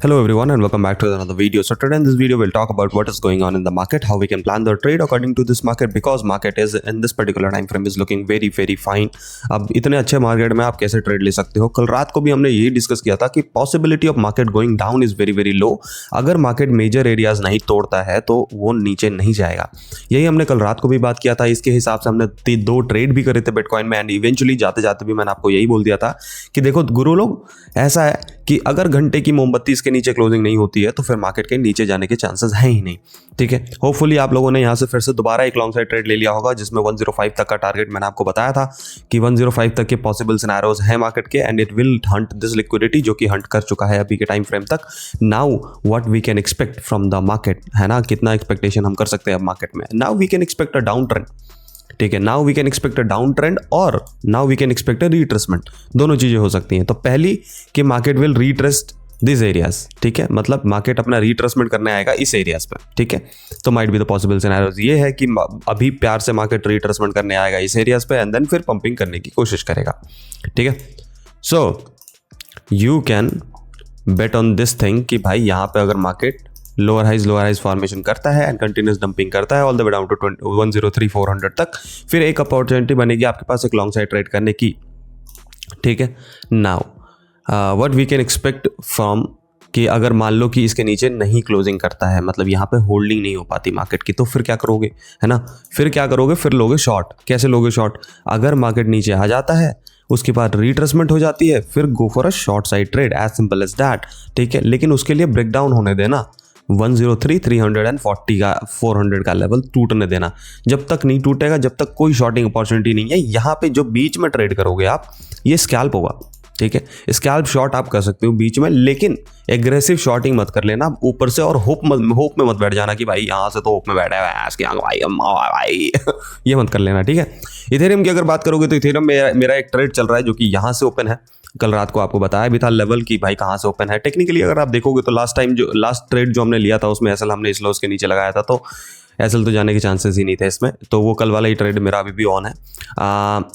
Hello everyone and welcome back to another video. So today in this video we'll talk about what is going on in the market, how we can plan the trade according to this market because market is in this particular time frame is looking very fine. अब इतने अच्छे market में आप कैसे trade ले सकते हो। कल रात को भी हमने यही डिस्कस किया था कि possibility of market going down is very low. अगर मार्केट मेजर एरियाज नहीं तोड़ता है तो वो नीचे नहीं जाएगा। यही हमने कल रात को भी बात किया था। इसके हिसाब से हमने दो ट्रेड भी करे थे बिटकॉइन में एंड इवेंचुअली जाते जाते भी मैंने आपको यही बोल दिया था कि देखो गुरु लोग, ऐसा है कि अगर घंटे की मोमबत्ती इसके नीचे क्लोजिंग नहीं होती है तो फिर मार्केट के नीचे जाने के चांसेस हैं ही नहीं। ठीक है, होपफुली आप लोगों ने यहाँ से फिर से दोबारा एक लॉन्ग साइड ट्रेड ले लिया होगा जिसमें 105 तक का टारगेट मैंने आपको बताया था कि 105 तक के पॉसिबल सिनेरियोज हैं मार्केट के and it will hunt this liquidity जो कि हंट कर चुका है अभी के टाइम फ्रेम तक। Now what we can expect from the market, है ना, कितना एक्सपेक्टेशन हम कर सकते हैं अब मार्केट में। Now we can expect a down trend. ठीक है, now we can expect a down trend और now we can expect a retracement. दोनों चीजें हो सकती हैं। तो पहली कि market will retrace this areas. ठीक है, मतलब मार्केट अपना रिट्रेसमेंट करने आएगा इस एरियाज पे। ठीक है, तो might be the possible scenarios ये है कि अभी प्यार से मार्केट रिट्रेसमेंट करने आएगा इस एरियाज पे एंड देन फिर पंपिंग करने की कोशिश करेगा। ठीक है, so you can bet on this thing कि भाई यहाँ पे अगर मार्केट लोअर हाइज फॉर्मेशन करता है एंड कंटिन्यूस डंपिंग करता है all the way down to 103,400 तक, फिर एक अपॉर्चुनिटी बनेगी आपके पास एक लॉन्ग साइड ट्रेड करने की। ठीक है, now what we can expect from कि अगर मान लो कि इसके नीचे नहीं क्लोजिंग करता है, मतलब यहाँ पे होल्डिंग नहीं हो पाती मार्केट की, तो फिर क्या करोगे, है ना, फिर क्या करोगे, फिर लोगे शॉर्ट। कैसे लोगे शॉर्ट? अगर मार्केट नीचे आ जाता है उसके बाद रिट्रेसमेंट हो जाती है फिर go for a short side trade, as simple as that. ठीक है, लेकिन उसके लिए ब्रेकडाउन होने देना 103, 340 का 400 का लेवल टूटने देना। जब तक नहीं टूटेगा, जब तक कोई शॉर्टिंग अपॉर्चुनिटी नहीं है, यहाँ पे जो बीच में ट्रेड करोगे आप, ये स्कैल्प होगा। ठीक है, स्कैल्प शॉर्ट आप कर सकते हो बीच में, लेकिन एग्रेसिव शॉर्टिंग मत कर लेना ऊपर से और होप में मत बैठ जाना कि भाई यहाँ से तो होप में बैठा है भाई ये मत कर लेना। ठीक है, इथेरियम की अगर बात करोगे तो इथेरियम में मेरा एक ट्रेड चल रहा है जो कि यहाँ से ओपन है। कल रात को आपको बताया भी था लेवल की भाई कहाँ से ओपन है। टेक्निकली अगर आप देखोगे तो लास्ट ट्रेड जो हमने लिया था उसमें एसएल हमने इस लॉस के नीचे लगाया था, तो एसएल तो जाने के चांसेस ही नहीं थे इसमें, तो वो कल वाला ही ट्रेड मेरा अभी भी ऑन है।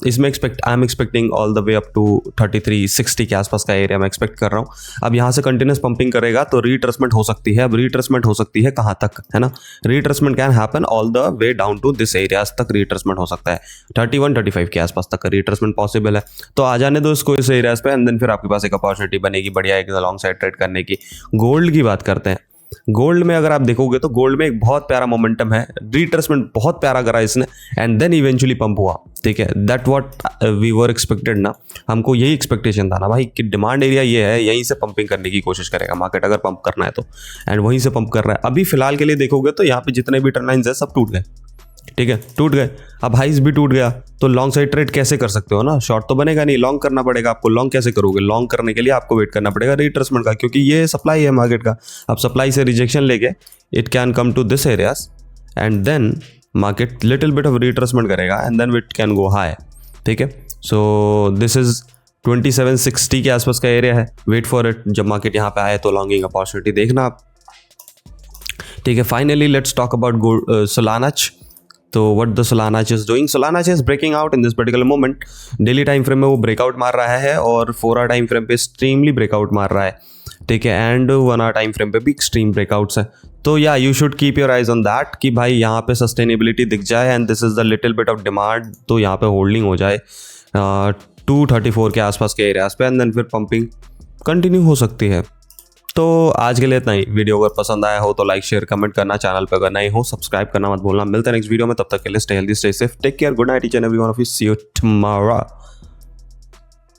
इसमें I am expecting all the way up to 3360 के आसपास का एरिया मैं एक्सपेक्ट कर रहा हूँ। अब यहाँ से कंटिन्यूस पंपिंग करेगा तो रिट्रेसमेंट हो सकती है। अब रिट्रेसमेंट हो सकती है कहाँ तक, है ना, retracement can happen all the way down to this areas तक रिट्रेसमेंट हो सकता है। 31-35 के आसपास तक का रिट्रेसमेंट पॉसिबल है। तो आ जाने दो इसको इस एरियाज पे एंड देन फिर आपके पास एक अपॉर्चुनिटी बनेगी बढ़िया एक लॉन्ग साइड ट्रेड करने की। गोल्ड की बात करते हैं। गोल्ड में अगर आप देखोगे तो गोल्ड में एक बहुत प्यारा मोमेंटम है, रिट्रेसमेंट बहुत प्यारा करा इसने एंड देन इवेंचुअली पंप हुआ। ठीक है, that what we were expected ना, हमको यही एक्सपेक्टेशन था ना भाई कि डिमांड एरिया ये है, यहीं से पंपिंग करने की कोशिश करेगा मार्केट अगर पंप करना है तो, एंड वहीं से पंप कर रहा है। अभी फिलहाल के लिए देखोगे तो यहाँ पे जितने भी ट्रेंड लाइंस है सब टूट गए। ठीक है, टूट गए। अब हाइस भी टूट गया तो लॉन्ग साइड ट्रेड कैसे कर सकते हो ना, शॉर्ट तो बनेगा नहीं, लॉन्ग करना पड़ेगा आपको। लॉन्ग कैसे करोगे? लॉन्ग करने के लिए आपको वेट करना पड़ेगा रिट्रेसमेंट का, क्योंकि ये सप्लाई है मार्केट का। अब सप्लाई से रिजेक्शन लेके it can come to this areas and then market little bit of retracement करेगा and then it can go high. ठीक है, सो दिस इज 2760 के आसपास का एरिया है, वेट फॉर इट। जब मार्केट यहाँ पे आए तो लॉन्गिंग अपॉर्चुनिटी देखना आप। ठीक है, finally let's talk about Solana. तो what the Solana is doing, Solana is breaking out in this particular moment. Daily time frame में वो ब्रेकआउट मार रहा है और 4 आवर टाइम फ्रेम पे एक्सट्रीमली ब्रेकआउट मार रहा है। ठीक है, एंड 1 आवर टाइम फ्रेम पे भी एक्सट्रीम ब्रेकआउट्स है। तो या you should keep your eyes on that कि भाई यहाँ पे सस्टेनेबिलिटी दिख जाए and this is the little bit of demand, तो यहाँ पे होल्डिंग हो जाए 234 के आसपास के एरियाज पे एंड देन फिर पंपिंग कंटिन्यू हो सकती है। तो आज के लिए इतना ही। वीडियो अगर पसंद आया हो तो लाइक शेयर कमेंट करना, चैनल पे अगर नए हो सब्सक्राइब करना मत भूलना। मिलते हैं नेक्स्ट वीडियो में, तब तक के लिए stay healthy stay safe, take care, good night each and every one of you, see you tomorrow.